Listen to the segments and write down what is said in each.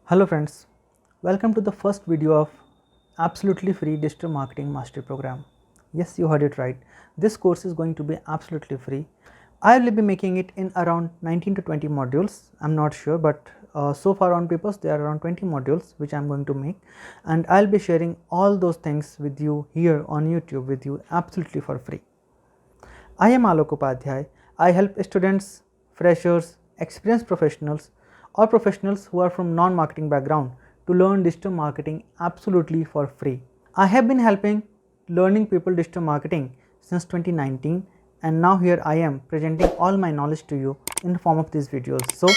Hello friends, welcome to the first video of absolutely free digital marketing mastery program. Yes, you heard it right. This course is going to be absolutely free. I will be making it in around 19 to 20 modules. I'm not sure, but so far on papers there are around 20 modules which I'm going to make, and I'll be sharing all those things with you here on YouTube with you absolutely for free. I am Alok Upadhyay. I help students, freshers, experienced professionals or professionals who are from non-marketing background to learn digital marketing absolutely for free. I have been helping learning people digital marketing since 2019, and now here I am presenting all my knowledge to you in the form of these videos. So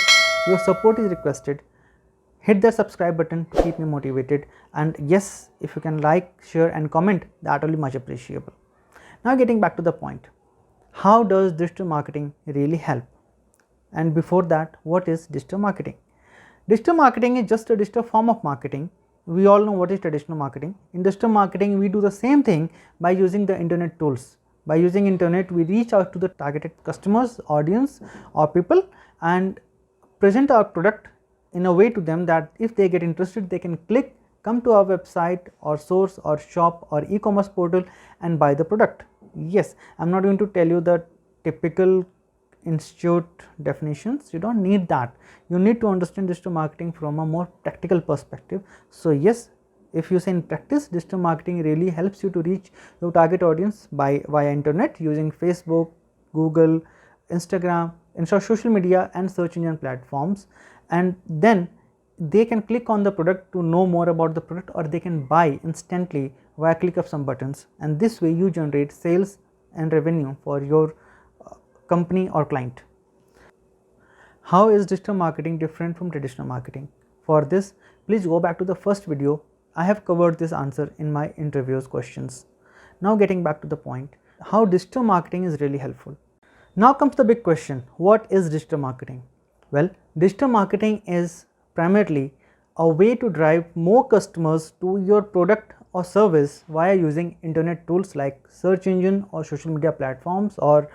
your support is requested. Hit the subscribe button to keep me motivated, and yes, if you can like, share and comment, that will be much appreciable. Now getting back to the point. How does digital marketing really help? And before that, what is digital marketing? Digital marketing is just a digital form of marketing. We all know what is traditional marketing. In digital marketing, we do the same thing by using the internet tools. By using internet, we reach out to the targeted customers, audience or people and present our product in a way to them that if they get interested, they can click, come to our website or source or shop or e-commerce portal and buy the product. Yes, I am not going to tell you the typical institute definitions. You don't need that. You need to understand digital marketing from a more practical perspective. So yes, if you say in practice, digital marketing really helps you to reach your target audience via internet using Facebook, Google, Instagram, social media and search engine platforms, and then they can click on the product to know more about the product, or they can buy instantly via click of some buttons, and this way you generate sales and revenue for your company or client. How is digital marketing different from traditional marketing? For this, please go back to the first video. I have covered this answer in my interviews questions. Now getting back to the point, how digital marketing is really helpful. Now comes the big question, what is digital marketing? Well, digital marketing is primarily a way to drive more customers to your product or service via using internet tools like search engine or social media platforms or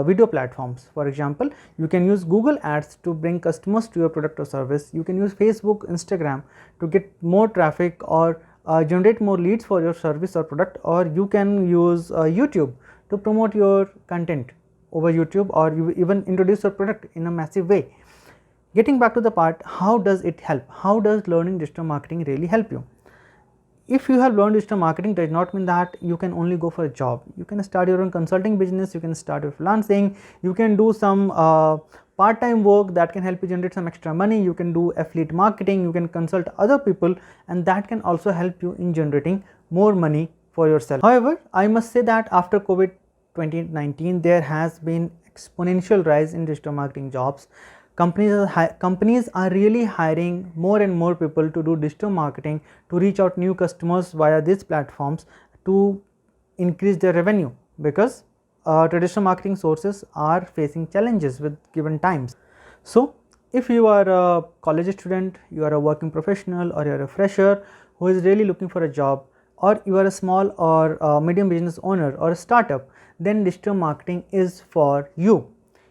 video platforms. For example, you can use Google Ads to bring customers to your product or service. You can use Facebook, Instagram to get more traffic or generate more leads for your service or product, or you can use YouTube to promote your content over YouTube, or you even introduce your product in a massive way. Getting back to the part, how does it help? How does learning digital marketing really help you? If you have learned digital marketing, does not mean that you can only go for a job. You can start your own consulting business, you can start your freelancing, you can do some part-time work that can help you generate some extra money, you can do affiliate marketing, you can consult other people, and that can also help you in generating more money for yourself. However, I must say that after COVID 2019, there has been exponential rise in digital marketing jobs. Companies are really hiring more and more people to do digital marketing to reach out new customers via these platforms to increase their revenue, because traditional marketing sources are facing challenges with given times. So if you are a college student, you are a working professional, or you are a fresher who is really looking for a job, or you are a small or medium business owner or a startup, then digital marketing is for you.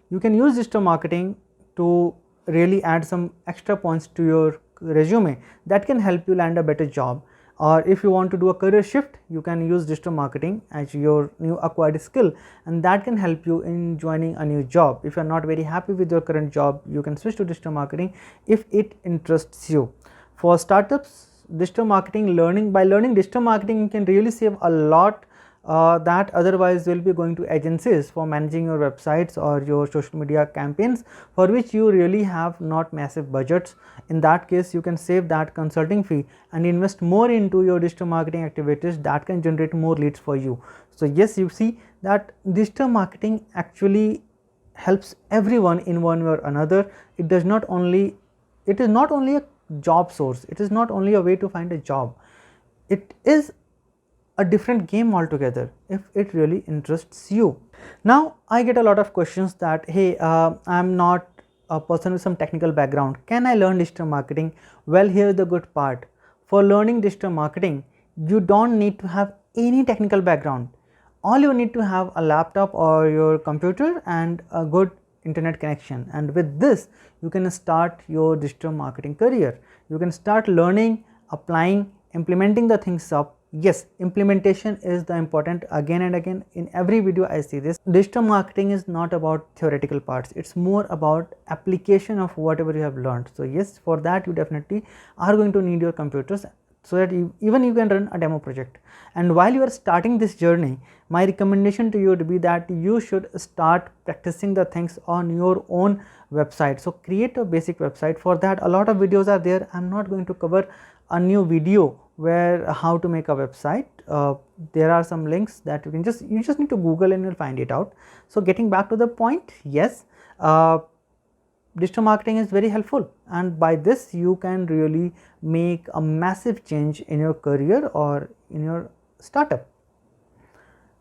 You can use digital marketing to really add some extra points to your resume that can help you land a better job. Or if you want to do a career shift, you can use digital marketing as your new acquired skill, and that can help you in joining a new job. If you are not very happy with your current job, you can switch to digital marketing if it interests you. For startups, digital marketing by learning digital marketing, you can really save a lot that otherwise will be going to agencies for managing your websites or your social media campaigns, for which you really have not massive budgets. In that case, you can save that consulting fee and invest more into your digital marketing activities that can generate more leads for you. So yes, you see that digital marketing actually helps everyone in one way or another. It is not only a job source, it is not only a way to find a job, it is a different game altogether if it really interests you. Now I get a lot of questions that, hey, I am not a person with some technical background, can I learn digital marketing? Well, here's the good part. For learning digital marketing, you don't need to have any technical background. All you need to have a laptop or your computer and a good internet connection, and with this you can start your digital marketing career. You can start learning, applying, implementing the things up. Yes, implementation is the important. Again and again in every video I see this. Digital marketing is not about theoretical parts, it's more about application of whatever you have learned. So yes, for that you definitely are going to need your computers, so that even you can run a demo project. And while you are starting this journey, my recommendation to you would be that you should start practicing the things on your own website. So create a basic website. For that a lot of videos are there. I'm not going to cover a new video where how to make a website. There are some links that you just need to Google and you'll find it out. So getting back to the point, yes, digital marketing is very helpful, and by this you can really make a massive change in your career or in your startup.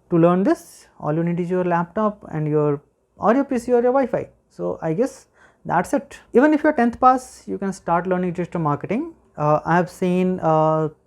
To learn this, all you need is your laptop and your PC or your Wi-Fi. So I guess that's it. Even if you're 10th pass, you can start learning digital marketing. I have seen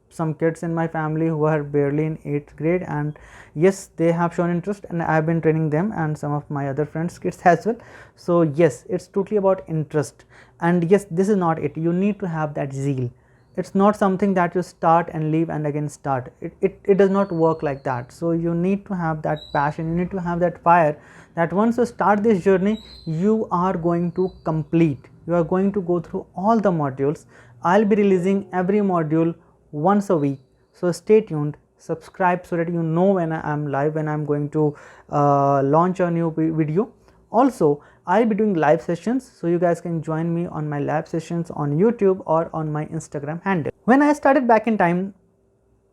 some kids in my family who are barely in 8th grade, and yes, they have shown interest, and I have been training them and some of my other friends kids as well. So yes, it's totally about interest, and yes, this is not it. You need to have that zeal. It's not something that you start and leave and again start. It does not work like that. So you need to have that passion, you need to have that fire, that once you start this journey, you are going to complete. You are going to go through all the modules. I'll be releasing every module once a week, so stay tuned, subscribe so that you know when I am live, when I am going to launch a new video. Also, I'll be doing live sessions, so you guys can join me on my live sessions on YouTube or on my Instagram handle. When I started back in time,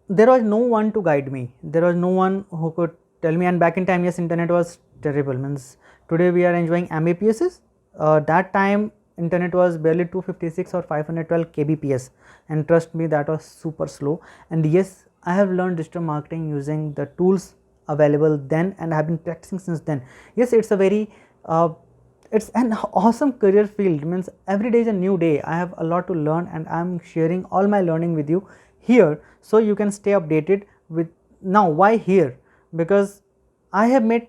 there was no one to guide me, there was no one who could tell me. And back in time, yes, internet was terrible. Means today we are enjoying Mbps. That time internet was barely 256 or 512 kbps, and trust me, that was super slow. And yes, I have learned digital marketing using the tools available then, and I have been practicing since then. Yes, it's a very it's an awesome career field. Means every day is a new day. I have a lot to learn, and I'm sharing all my learning with you here, so you can stay updated with. Now why here? Because I have made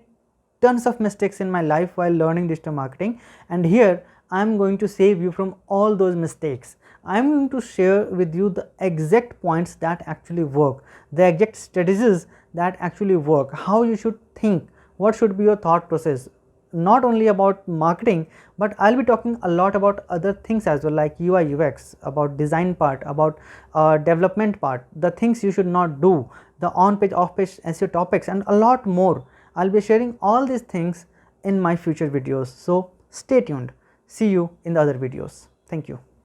tons of mistakes in my life while learning digital marketing, and here I am going to save you from all those mistakes. I am going to share with you the exact points that actually work, the exact strategies that actually work, how you should think, what should be your thought process. Not only about marketing, but I'll be talking a lot about other things as well, like UI UX, about design part, about development part, the things you should not do, the on page off page SEO topics, and a lot more. I'll be sharing all these things in my future videos, so stay tuned. See you in the other videos. Thank you.